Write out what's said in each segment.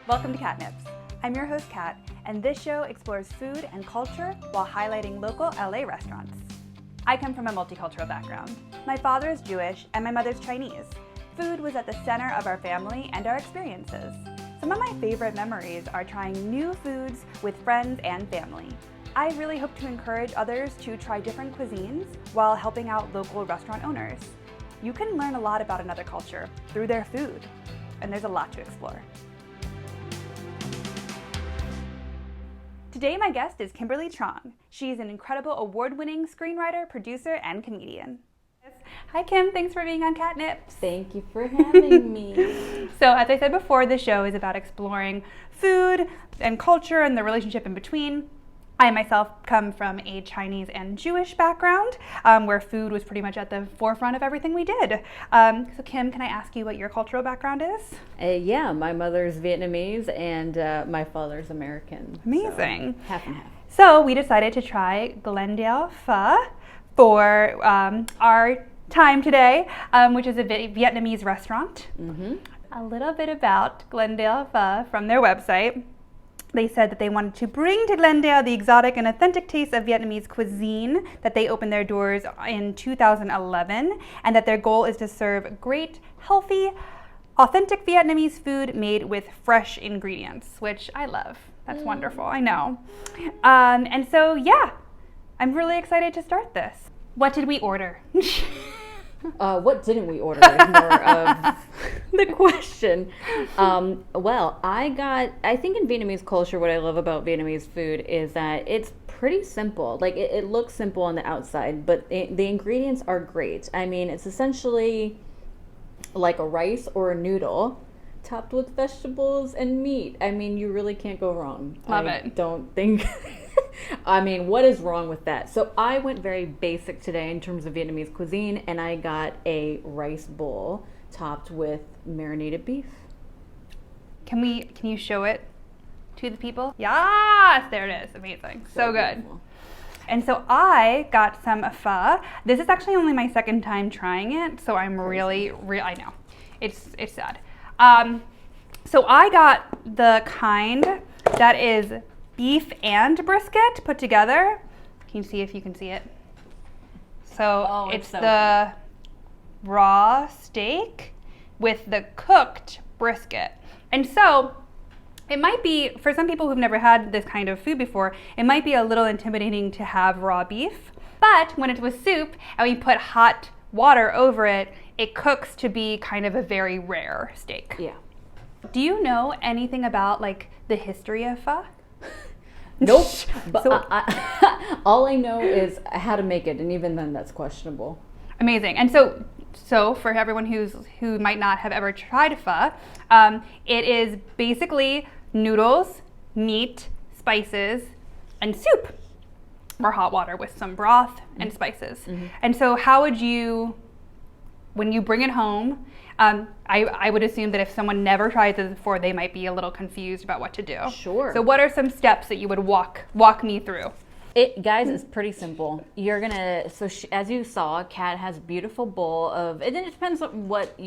Welcome to Catnips. I'm your host, Kat, and this show explores food and culture while highlighting local LA restaurants. I come from a multicultural background. My father is Jewish and my mother's Chinese. Food was at the center of our family and our experiences. Some of my favorite memories are trying new foods with friends and family. I really hope to encourage others to try different cuisines while helping out local restaurant owners. You can learn a lot about another culture through their food, and there's a lot to explore. Today, my guest is Kimberly Truong. She's an incredible award-winning screenwriter, producer, and comedian. Hi, Kim. Thanks for being on Catnips. Thank you for having me. So, as I said before, this show is about exploring food and culture and the relationship in between. I myself come from a Chinese and Jewish background, where food was pretty much at the forefront of everything we did. So Kim, can I ask you what your cultural background is? Yeah, my mother's Vietnamese and my father's American. Amazing. So, half and half. So we decided to try Glendale Pho for our time today, which is a Vietnamese restaurant. Mm-hmm. A little bit about Glendale Pho from their website. They said that they wanted to bring to Glendale the exotic and authentic taste of Vietnamese cuisine, that they opened their doors in 2011, and that their goal is to serve great, healthy, authentic Vietnamese food made with fresh ingredients, which I love. That's wonderful, I know. And so, yeah, I'm really excited to start this. What did we order? What didn't we order is more of the question. Well, I think in Vietnamese culture, what I love about Vietnamese food is that it's pretty simple. Like, it looks simple on the outside, but the ingredients are great. I mean, it's essentially like a rice or a noodle topped with vegetables and meat. I mean, you really can't go wrong. Love I it. don't think... I mean, what is wrong with that? So I went very basic today in terms of Vietnamese cuisine, and I got a rice bowl topped with marinated beef. Can you show it to the people? Yes, there it is. Amazing. So good. Beautiful. And so I got some pho. This is actually only my second time trying it, so I'm really, I know. It's sad. So I got the kind that is beef and brisket put together. Can you see if you can see it? So it's the raw steak with the cooked brisket. And so it might be, for some people who've never had this kind of food before, it might be a little intimidating to have raw beef. But when it's with soup and we put hot water over it, it cooks to be kind of a very rare steak. Yeah. Do you know anything about like the history of pho? Nope. But all I know is how to make it, and even then, that's questionable. Amazing. And so for everyone who might not have ever tried pho, it is basically noodles, meat, spices, and soup, or hot water with some broth and spices. Mm-hmm. And so, how would you, when you bring it home? I would assume that if someone never tried this before, they might be a little confused about what to do. Sure. So what are some steps that you would walk me through? Guys, it's pretty simple. You're gonna, as you saw, Kat has a beautiful bowl of, and then it depends on what,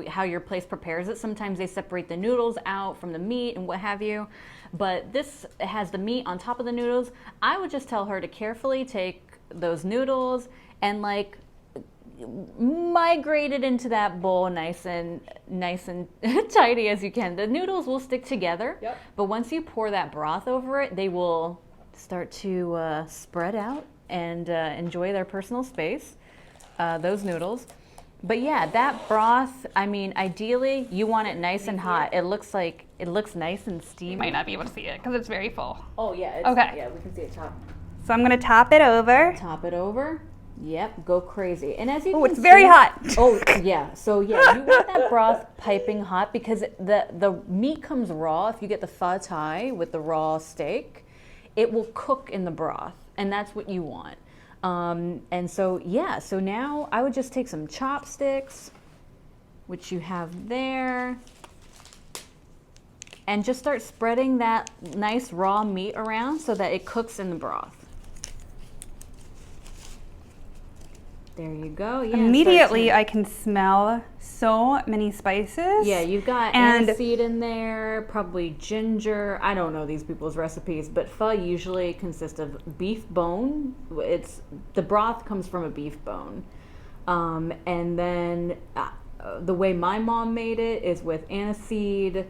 how your place prepares it. Sometimes they separate the noodles out from the meat and what have you. But this has the meat on top of the noodles. I would just tell her to carefully take those noodles and migrate it into that bowl nice and tidy as you can. The noodles will stick together, yep. But once you pour that broth over it, they will start to spread out and enjoy their personal space, those noodles. But yeah, that broth, I mean, ideally you want it nice and hot. It looks nice and steamy. You might not be able to see it because it's very full. Oh yeah, okay. Yeah, we can see it top. So I'm gonna top it over. Top it over. Yep, go crazy. And as you can it's very hot. Oh, yeah. So, yeah, you want that broth piping hot because the meat comes raw. If you get the pho thai with the raw steak, it will cook in the broth, and that's what you want. And so, yeah, so now I would just take some chopsticks, which you have there, and just start spreading that nice raw meat around so that it cooks in the broth. There you go. Yeah, Immediately, I can smell so many spices. Yeah, you've got aniseed in there, probably ginger. I don't know these people's recipes, but pho usually consists of beef bone. The broth comes from a beef bone, and then the way my mom made it is with aniseed,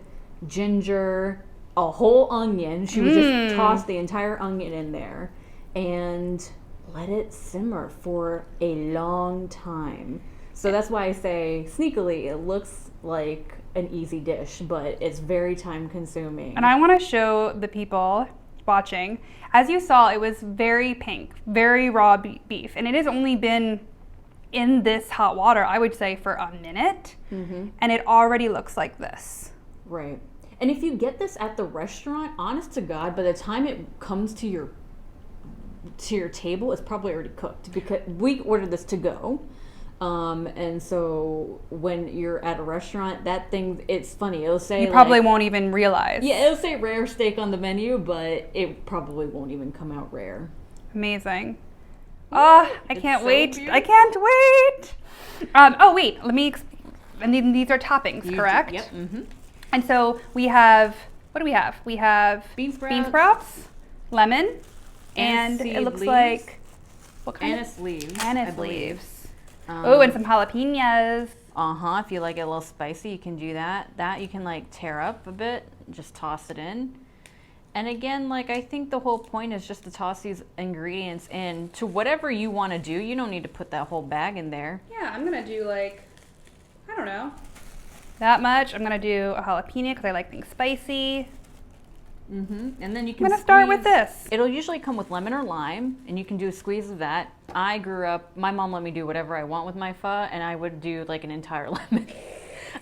ginger, a whole onion. She would just toss the entire onion in there, and let it simmer for a long time. So that's why I say sneakily it looks like an easy dish, but it's very time consuming. And I want to show the people watching. As you saw, it was very pink, very raw beef. And it has only been in this hot water, I would say, for a minute. And it already looks like this. Right. And if you get this at the restaurant, honest to God, by the time it comes to your table, it's probably already cooked, because we ordered this to go. And so when you're at a restaurant, that thing, it's funny, it'll say, you probably won't even realize. Yeah, it'll say rare steak on the menu, but it probably won't even come out rare. Amazing. Oh, I can't wait. I can't wait. Oh, wait, and these are toppings, correct? Yep. And so we have, what do we have? We have bean sprouts, lemon, and it looks like, what kind anise leaves. Anise leaves. Oh, and some jalapenos. If you like it a little spicy, you can do that. That you can like tear up a bit, just toss it in. And again, like, I think the whole point is just to toss these ingredients in to whatever you want to do. You don't need to put that whole bag in there. Yeah, I'm gonna do like, I don't know, that much. I'm gonna do a jalapeno because I like things spicy. And then you can I'm gonna start with this. It'll usually come with lemon or lime, and you can do a squeeze of that. I grew up, my mom let me do whatever I want with my pho, and I would do like an entire lemon.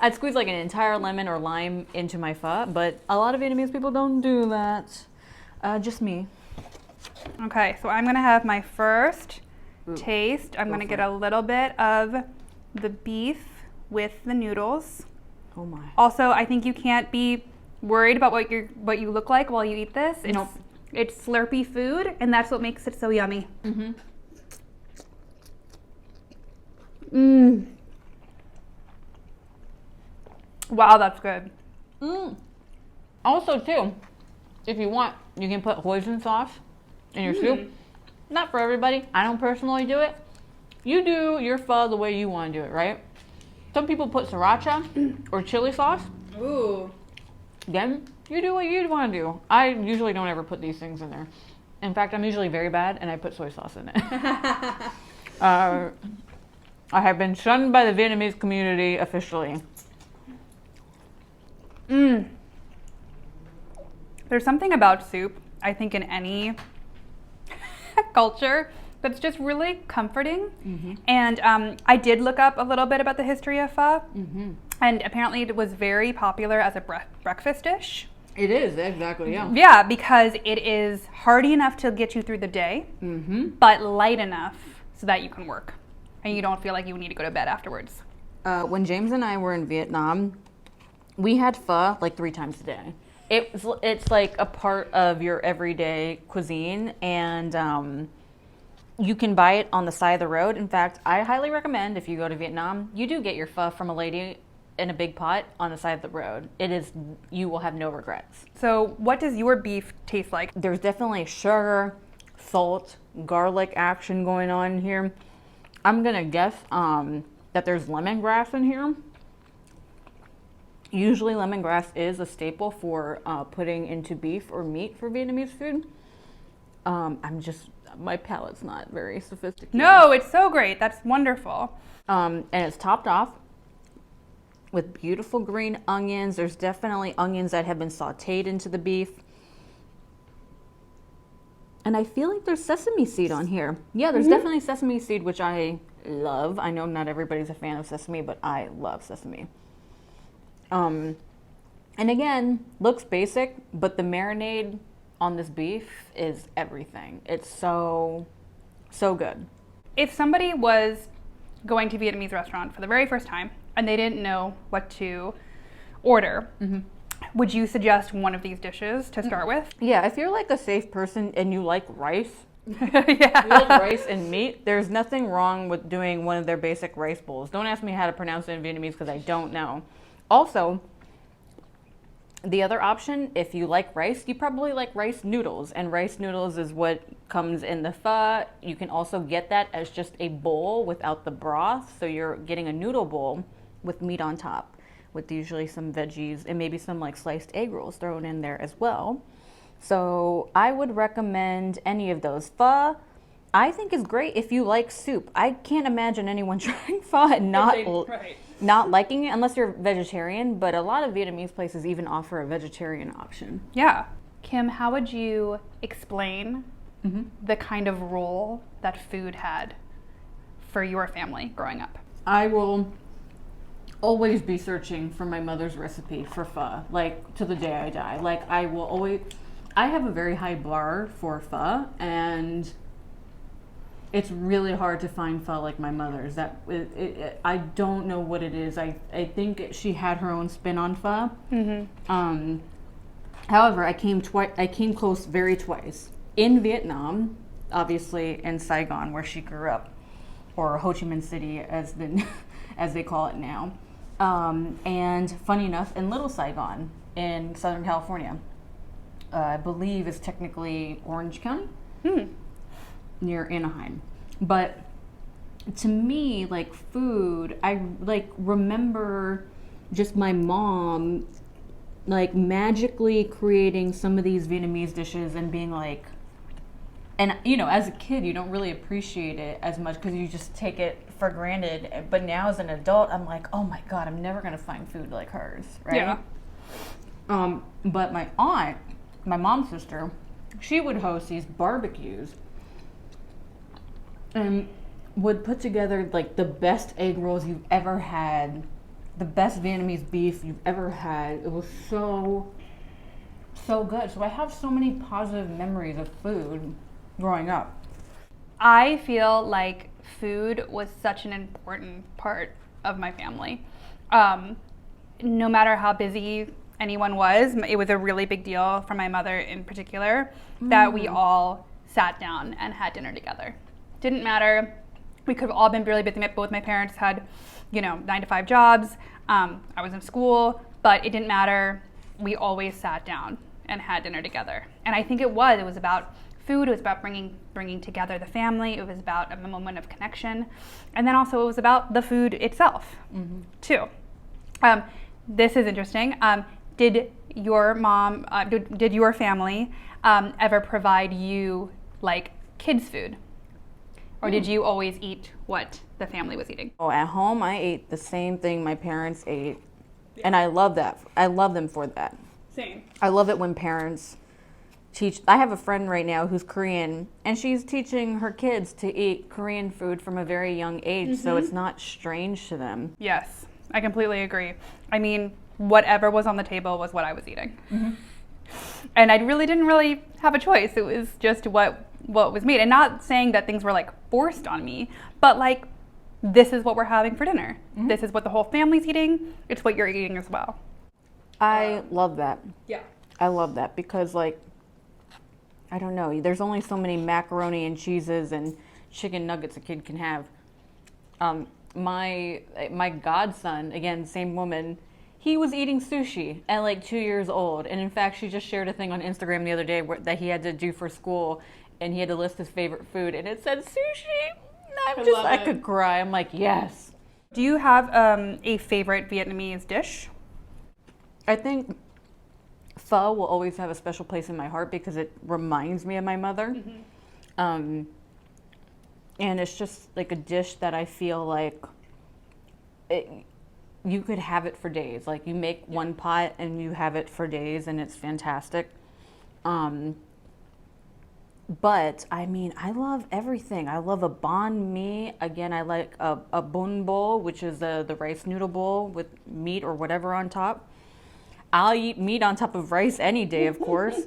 I'd squeeze like an entire lemon or lime into my pho, but a lot of Vietnamese people don't do that. Just me. Okay, so I'm gonna have my first taste. I'm gonna get a little bit of the beef with the noodles. Oh my. Also, I think you can't be worried about what you look like while you eat this. It's Slurpee food, and that's what makes it so yummy. Wow, that's good. Also, too, if you want, you can put hoisin sauce in your soup. Not for everybody. I don't personally do it. You do your pho the way you want to do it, right? Some people put sriracha or chili sauce. Ooh. Then you do what you want to do. I usually don't ever put these things in there. In fact, I'm usually very bad, and I put soy sauce in it. I have been shunned by the Vietnamese community officially. There's something about soup, I think, in any culture that's just really comforting. And I did look up a little bit about the history of pho. And apparently it was very popular as a breakfast dish. It is, exactly, yeah. Yeah, because it is hearty enough to get you through the day, but light enough so that you can work and you don't feel like you need to go to bed afterwards. When James and I were in Vietnam, we had pho like 3 times a day. It's like a part of your everyday cuisine, and you can buy it on the side of the road. In fact, I highly recommend, if you go to Vietnam, you do get your pho from a lady in a big pot on the side of the road. You will have no regrets. So what does your beef taste like? There's definitely sugar, salt, garlic action going on here. I'm gonna guess that there's lemongrass in here. Usually lemongrass is a staple for putting into beef or meat for Vietnamese food. My palate's not very sophisticated. No, it's so great. That's wonderful. And it's topped off with beautiful green onions. There's definitely onions that have been sauteed into the beef. And I feel like there's sesame seed on here. Yeah, there's definitely sesame seed, which I love. I know not everybody's a fan of sesame, but I love sesame. And again, looks basic, but the marinade on this beef is everything. It's so good. If somebody was going to a Vietnamese restaurant for the very first time and they didn't know what to order, would you suggest one of these dishes to start with? Yeah, if you're like a safe person and you like rice, Yeah. You like rice and meat? There's nothing wrong with doing one of their basic rice bowls. Don't ask me how to pronounce it in Vietnamese because I don't know. Also, the other option, if you like rice, you probably like rice noodles. And rice noodles is what comes in the pho. You can also get that as just a bowl without the broth. So you're getting a noodle bowl with meat on top, with usually some veggies and maybe some like sliced egg rolls thrown in there as well. So I would recommend any of those. Pho, I think, is great if you like soup. I can't imagine anyone trying pho and not liking it unless you're vegetarian, but a lot of Vietnamese places even offer a vegetarian option. Yeah. Kim, how would you explain the kind of role that food had for your family growing up? I will always be searching for my mother's recipe for pho, like to the day I die. Like I have a very high bar for pho, and it's really hard to find pho like my mother's. I don't know what it is. I think she had her own spin on pho. However, I came close twice in Vietnam, obviously in Saigon where she grew up, or Ho Chi Minh City as they call it now. And funny enough, in Little Saigon in Southern California, I believe is technically Orange County, near Anaheim. But to me, like food, I like remember just my mom like magically creating some of these Vietnamese dishes and being like, and you know, as a kid, you don't really appreciate it as much because you just take it for granted. But now as an adult, I'm like, oh my God, I'm never gonna find food like hers, right? Yeah. But my aunt, my mom's sister, she would host these barbecues and would put together like the best egg rolls you've ever had, the best Vietnamese beef you've ever had. It was so good. So I have so many positive memories of food growing up. I feel like food was such an important part of my family. No matter how busy anyone was, it was a really big deal for my mother in particular that we all sat down and had dinner together. Didn't matter. We could have all been really busy. Both my parents had, 9-to-5 jobs. I was in school, but it didn't matter. We always sat down and had dinner together. And I think it was about food. It was about bringing together the family. It was about a moment of connection. And then also it was about the food itself, too. This is interesting. Did your mom, did your family ever provide you like kids' food? Or did you always eat what the family was eating? Oh, at home, I ate the same thing my parents ate. And I love that. I love them for that. Same. I love it when parents teach. I have a friend right now who's Korean, and she's teaching her kids to eat Korean food from a very young age, so it's not strange to them. Yes, I completely agree. I mean, whatever was on the table was what I was eating. And I didn't really have a choice. It was just what was made. And not saying that things were like forced on me, but like, this is what we're having for dinner. This is what the whole family's eating. It's what you're eating as well. I love that. Yeah. I love that because, like, I don't know, there's only so many macaroni and cheeses and chicken nuggets a kid can have. My godson, again, same woman, he was eating sushi at like 2 years old. And in fact, she just shared a thing on Instagram the other day that he had to do for school, and he had to list his favorite food, and it said sushi. I could cry. I'm like, yes. Do you have a favorite Vietnamese dish? I think pho will always have a special place in my heart because it reminds me of my mother. And it's just like a dish that I feel like you could have it for days. Like you make one pot and you have it for days and it's fantastic. But I mean, I love everything. I love a banh mi. Again, I like a bun bowl, which is the rice noodle bowl with meat or whatever on top. I'll eat meat on top of rice any day, of course.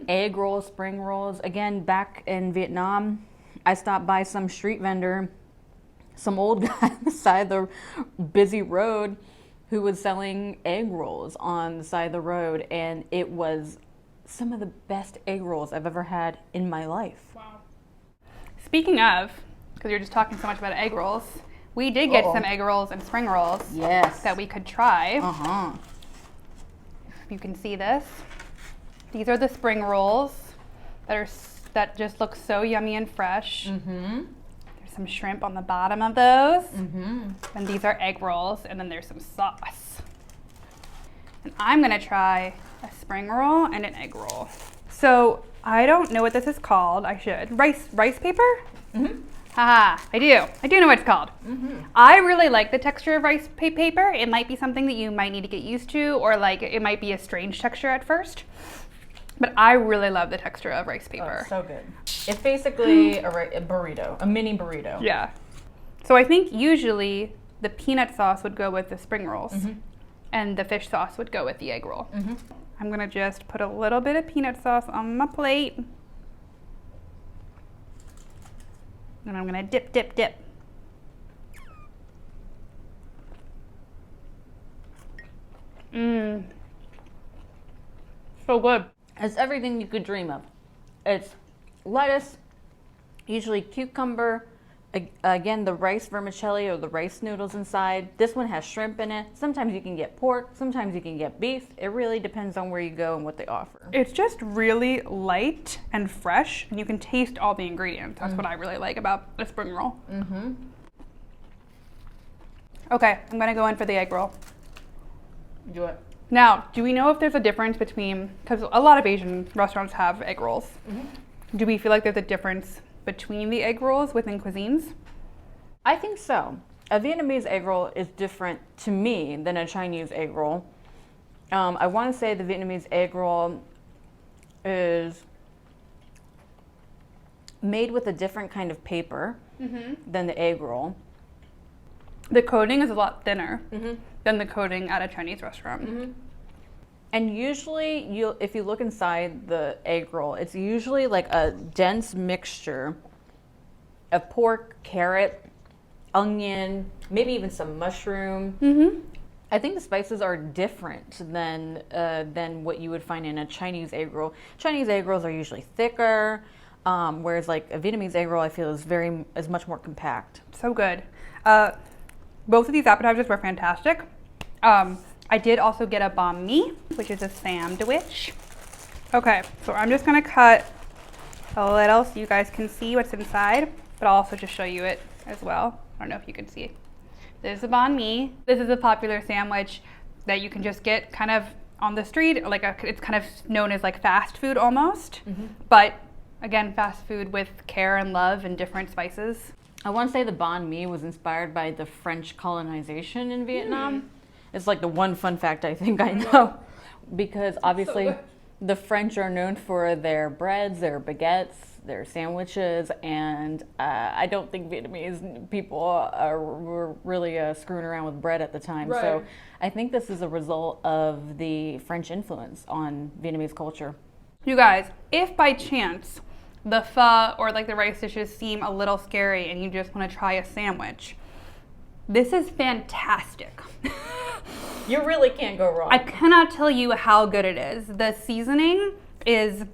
Egg rolls, spring rolls. Again, back in Vietnam, I stopped by some street vendor, some old guy on the side of the busy road who was selling egg rolls on the side of the road, and it was some of the best egg rolls I've ever had in my life. Wow. Speaking of, because you're just talking so much about egg rolls, we did get some egg rolls and spring rolls. Yes. That we could try. Uh-huh. If you can see this. These are the spring rolls that just look so yummy and fresh. Mm-hmm. There's some shrimp on the bottom of those. Mm-hmm. And these are egg rolls, and then there's some sauce. And I'm gonna try a spring roll and an egg roll. So I don't know what this is called. I should. Rice paper? Mm-hmm. Haha, I do know what it's called. Mm-hmm. I really like the texture of rice paper. It might be something that you might need to get used to, or like it might be a strange texture at first. But I really love the texture of rice paper. Oh, so good. It's basically a burrito, a mini burrito. Yeah. So I think usually the peanut sauce would go with the spring rolls, and the fish sauce would go with the egg roll. Mm-hmm. I'm gonna just put a little bit of peanut sauce on my plate. And I'm gonna dip. Mmm. So good. It's everything you could dream of. It's lettuce, usually cucumber, again, the rice vermicelli or the rice noodles inside. This one has shrimp in it. Sometimes you can get pork, sometimes you can get beef. It really depends on where you go and what they offer. It's just really light and fresh, and you can taste all the ingredients. That's what I really like about a spring roll. Mm-hmm. Okay, I'm gonna go in for the egg roll. Do it. Now, do we know if there's a difference between, because a lot of Asian restaurants have egg rolls. Do we feel like there's a difference between the egg rolls within cuisines? I think so. A Vietnamese egg roll is different to me than a Chinese egg roll. I want to say the Vietnamese egg roll is made with a different kind of paper than the egg roll. The coating is a lot thinner than the coating at a Chinese restaurant. And usually, if you look inside the egg roll, it's usually like a dense mixture of pork, carrot, onion, maybe even some mushroom. I think the spices are different than what you would find in a Chinese egg roll. Chinese egg rolls are usually thicker, whereas like a Vietnamese egg roll, I feel is much more compact. So good. Both of these appetizers were fantastic. I did also get a banh mi, which is a sandwich. Okay, so I'm just gonna cut a little so you guys can see what's inside, but I'll also just show you it as well. I don't know if you can see. This is a banh mi. This is a popular sandwich that you can just get kind of on the street. It's kind of known as like fast food almost, but again, fast food with care and love and different spices. I want to say the banh mi was inspired by the French colonization in Vietnam. It's like the one fun fact I think I know, because obviously the French are known for their breads, their baguettes, their sandwiches, and I don't think Vietnamese people were really screwing around with bread at the time. Right. So I think this is a result of the French influence on Vietnamese culture. You guys, if by chance the pho or like the rice dishes seem a little scary and you just want to try a sandwich, this is fantastic. You really can't go wrong. I cannot tell you how good it is. The seasoning is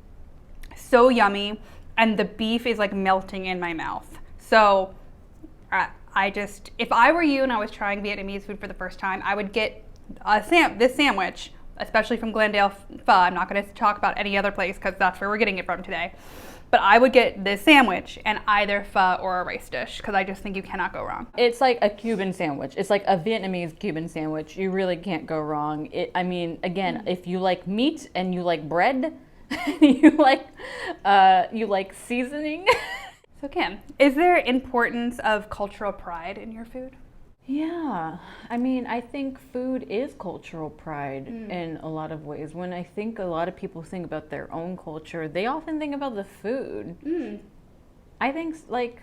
so yummy and the beef is like melting in my mouth. So if I were you and I was trying Vietnamese food for the first time, I would get this sandwich, especially from Glendale Pho. I'm not going to talk about any other place because that's where we're getting it from today. But I would get this sandwich and either pho or a rice dish because I just think you cannot go wrong. It's like a Cuban sandwich. It's like a Vietnamese Cuban sandwich. You really can't go wrong. Again, if you like meat and you like bread, you like seasoning. So Kim, is there importance of cultural pride in your food? Yeah, I think food is cultural pride in a lot of ways. When I think a lot of people think about their own culture, they often think about the food. I think, like,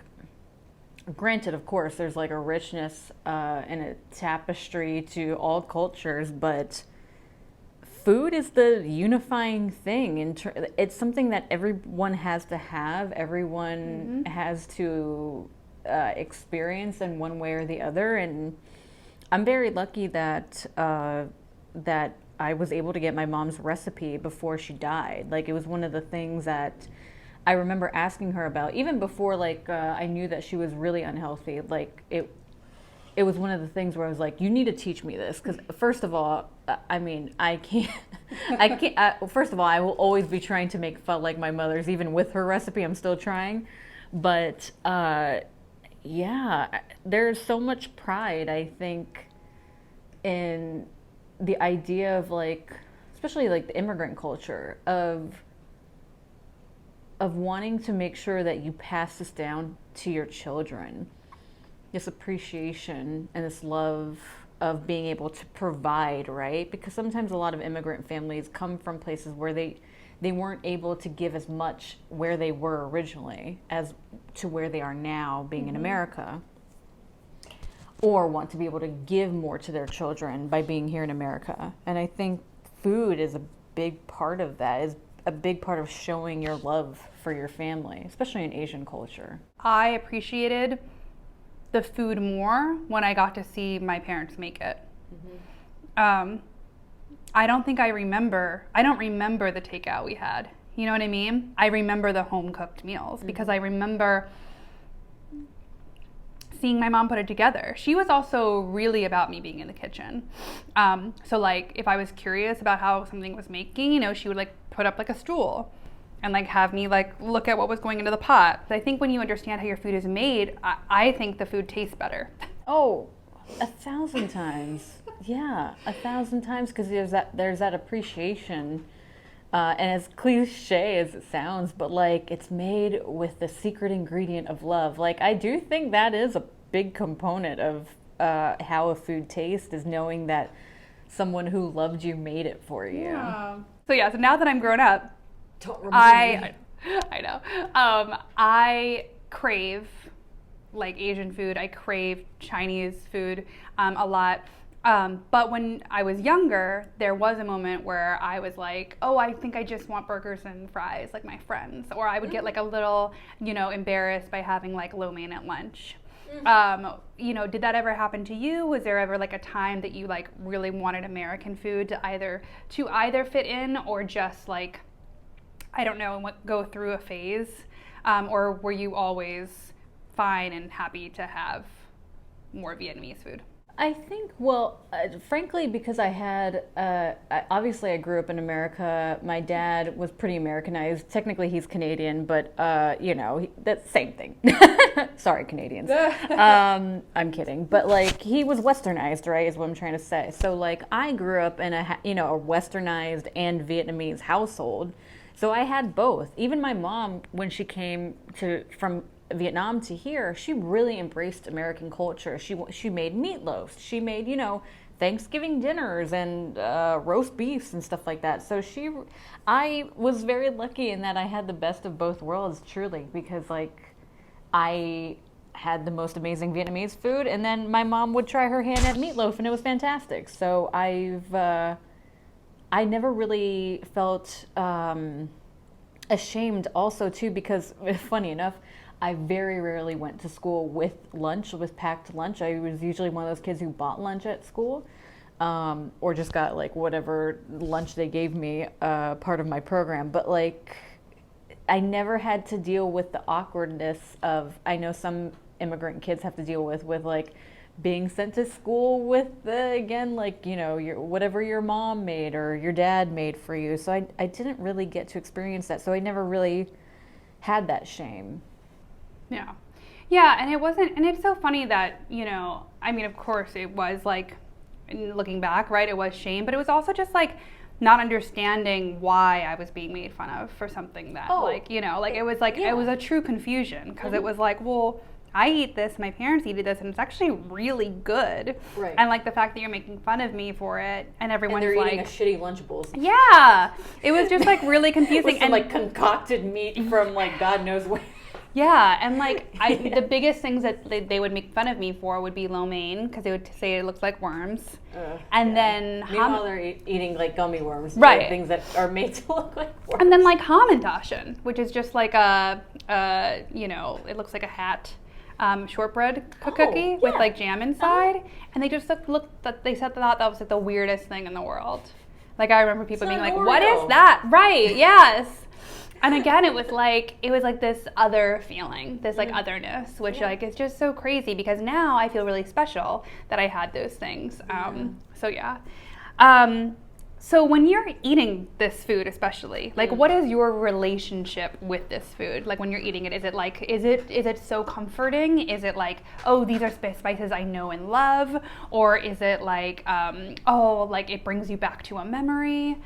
granted, of course, there's like a richness and a tapestry to all cultures, but food is the unifying thing. It's something that everyone has to have, everyone has to experience in one way or the other, and I'm very lucky that that I was able to get my mom's recipe before she died. Like, it was one of the things that I remember asking her about, even before like I knew that she was really unhealthy, like it was one of the things where I was like, you need to teach me this. Because first of all, I mean, I can't, first of all, I will always be trying to make pho like my mother's. Even with her recipe, I'm still trying. But yeah, there's so much pride, I think, in the idea of like, especially like the immigrant culture of wanting to make sure that you pass this down to your children. This appreciation and this love of being able to provide, right? Because sometimes a lot of immigrant families come from places where they weren't able to give as much where they were originally as to where they are now being in America, or want to be able to give more to their children by being here in America. And I think food is a big part of that, is a big part of showing your love for your family, especially in Asian culture. I appreciated the food more when I got to see my parents make it. I don't remember the takeout we had. You know what I mean? I remember the home cooked meals because I remember seeing my mom put it together. She was also really about me being in the kitchen. So like if I was curious about how something was making, you know, she would like put up like a stool and like have me like look at what was going into the pot. But I think when you understand how your food is made, I think the food tastes better. Oh, 1,000 times. Yeah, 1,000 times, because there's that appreciation. And as cliche as it sounds, but like it's made with the secret ingredient of love. Like I do think that is a big component of how a food tastes, is knowing that someone who loved you made it for you. Yeah. So now that I'm grown up, Don't remind me. I know. I crave like Asian food. I crave Chinese food a lot. But when I was younger, there was a moment where I was like, oh, I think I just want burgers and fries like my friends. Or I would get like a little, embarrassed by having like lo mein at lunch. Did that ever happen to you? Was there ever like a time that you like really wanted American food to either fit in or just like, I don't know, go through a phase? Or were you always fine and happy to have more Vietnamese food? I think, frankly, because obviously I grew up in America. My dad was pretty Americanized. Technically, he's Canadian, but, that's the same thing. Sorry, Canadians. I'm kidding. But, like, he was westernized, right, is what I'm trying to say. So, like, I grew up in a westernized and Vietnamese household. So I had both. Even my mom, when she came from Vietnam to here, she really embraced American culture. She made meatloaf. She made, Thanksgiving dinners and roast beefs and stuff like that. So I was very lucky in that I had the best of both worlds, truly, because like I had the most amazing Vietnamese food, and then my mom would try her hand at meatloaf, and it was fantastic. So I never really felt ashamed also too, because funny enough, I very rarely went to school with packed lunch. I was usually one of those kids who bought lunch at school, or just got like whatever lunch they gave me, part of my program. But like, I never had to deal with the awkwardness of, I know some immigrant kids have to deal with like being sent to school with whatever your mom made or your dad made for you. So I didn't really get to experience that. So I never really had that shame. Yeah, and it's so funny that, of course it was like, looking back, right, it was shame, but it was also just like not understanding why I was being made fun of for something that it was like, it was a true confusion, because it was like, well, I eat this, my parents eat this, and it's actually really good. Right. And like the fact that you're making fun of me for it, and everyone's they're like, eating a shitty Lunchables. Yeah, it was just like really confusing. With some like concocted meat from like God knows where. Yeah, and like the biggest things that they would make fun of me for would be lo mein, because they would say it looks like worms. Then meanwhile they're eating like gummy worms, right? Like things that are made to look like worms. And then like Hamantaschen, which is just like it looks like a hat shortbread cookie with like jam inside, and they just thought that was like the weirdest thing in the world. Like I remember people being like, "What is that?" Right? Yes. And again, it was like this other feeling, this like otherness, which like is just so crazy because now I feel really special that I had those things. So yeah. So when you're eating this food, especially, like what is your relationship with this food? Like when you're eating it, is it so comforting? Is it like, oh, these are spices I know and love? Or is it like, oh, like it brings you back to a memory?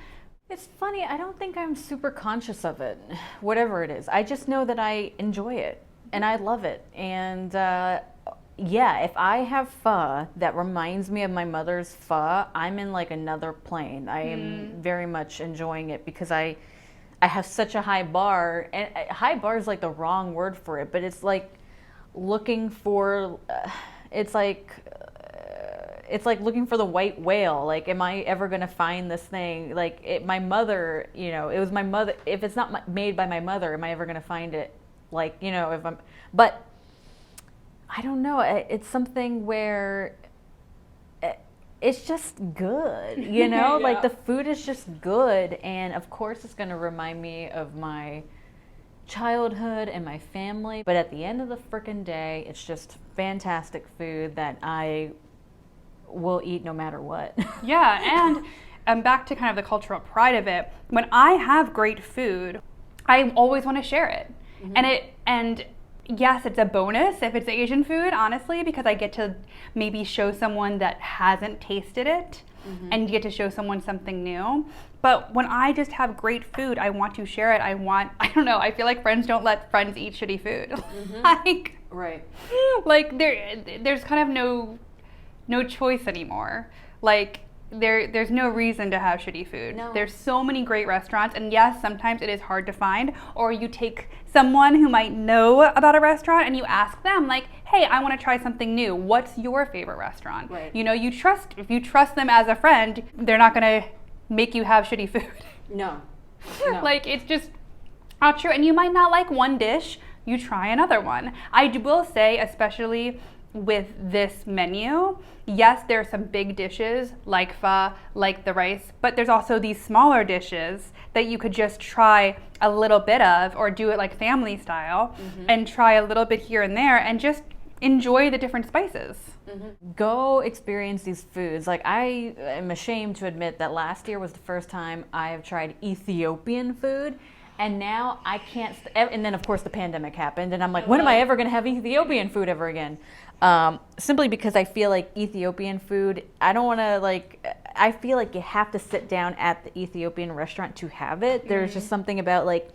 It's funny, I don't think I'm super conscious of it, whatever it is. I just know that I enjoy it and I love it. And yeah, if I have pho that reminds me of my mother's pho, I'm in like another plane. I am very much enjoying it because I have such a high bar. And high bar is like the wrong word for it, but it's like looking for, it's like looking for the white whale. Like, am I ever going to find this thing? Like, my mother, you know, it was my mother. If it's not made by my mother, am I ever going to find it? Like, you know, but I don't know. It's something where it's just good, you know? Yeah. Like, the food is just good. And of course, it's going to remind me of my childhood and my family. But at the end of the frickin' day, it's just fantastic food that I will eat no matter what. Yeah, and back to kind of the cultural pride of it. When I have great food, I always want to share it. And yes, it's a bonus if it's Asian food, honestly, because I get to maybe show someone that hasn't tasted it and get to show someone something new. But when I just have great food, I want to share it. I don't know, I feel like friends don't let friends eat shitty food. Like, right. Like there's kind of no choice anymore. Like there's no reason to have shitty food. No. There's so many great restaurants, and yes, sometimes it is hard to find, or you take someone who might know about a restaurant and you ask them like, hey, I want to try something new. What's your favorite restaurant? Right. You know, if you trust them as a friend, they're not going to make you have shitty food. No. Like, it's just not true. And you might not like one dish, you try another one. I will say, especially with this menu, yes, there are some big dishes like pho, like the rice, but there's also these smaller dishes that you could just try a little bit of, or do it like family style and try a little bit here and there and just enjoy the different spices. Go experience these foods. Like, I am ashamed to admit that last year was the first time I have tried Ethiopian food. And now I can't, and then of course the pandemic happened, and I'm like, when am I ever going to have Ethiopian food ever again? Simply because I feel like Ethiopian food, I don't want to I feel like you have to sit down at the Ethiopian restaurant to have it. There's just something about like,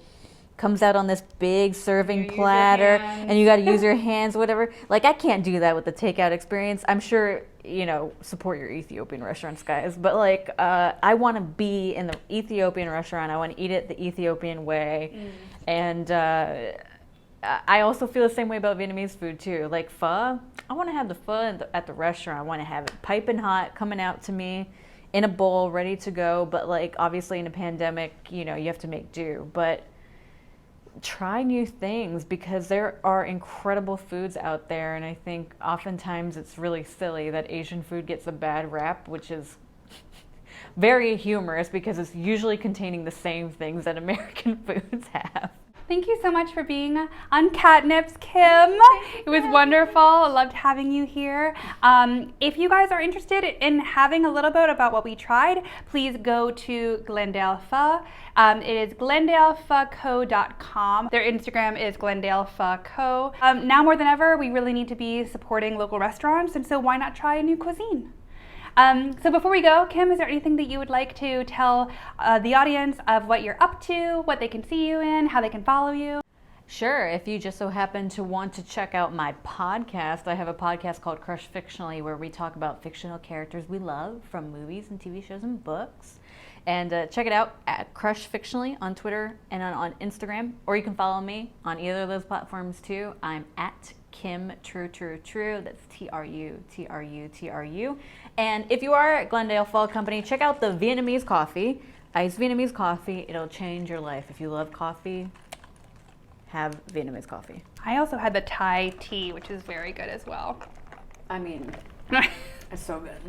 comes out on this big serving platter, and you got to use your hands, whatever. Like, I can't do that with the takeout experience. I'm sure, you know, support your Ethiopian restaurants, guys. But like, I want to be in the Ethiopian restaurant. I want to eat it the Ethiopian way. And I also feel the same way about Vietnamese food too. Like pho, I want to have the pho at the restaurant. I want to have it piping hot, coming out to me in a bowl, ready to go. But like, obviously in a pandemic, you know, you have to make do. But try new things, because there are incredible foods out there, and I think oftentimes it's really silly that Asian food gets a bad rap, which is very humorous because it's usually containing the same things that American foods have. Thank you so much for being on Catnips, Kim. It was wonderful. I loved having you here. If you guys are interested in having a little bit about what we tried, please go to Glendale Pho. It is glendalephco.com. Their Instagram is Glendale Pho Co. Now more than ever, we really need to be supporting local restaurants, and so why not try a new cuisine? So before we go, Kim, is there anything that you would like to tell the audience of what you're up to, what they can see you in, how they can follow you? Sure. If you just so happen to want to check out my podcast, I have a podcast called Crush Fictionally, where we talk about fictional characters we love from movies and TV shows and books. And check it out at Crush Fictionally on Twitter and on Instagram, or you can follow me on either of those platforms too. I'm at Kim True. That's TRU. And if you are at Glendale Pho Company, check out the Vietnamese coffee, iced Vietnamese coffee. It'll change your life. If you love coffee, have Vietnamese coffee. I also had the Thai tea, which is very good as well. I mean, it's so good.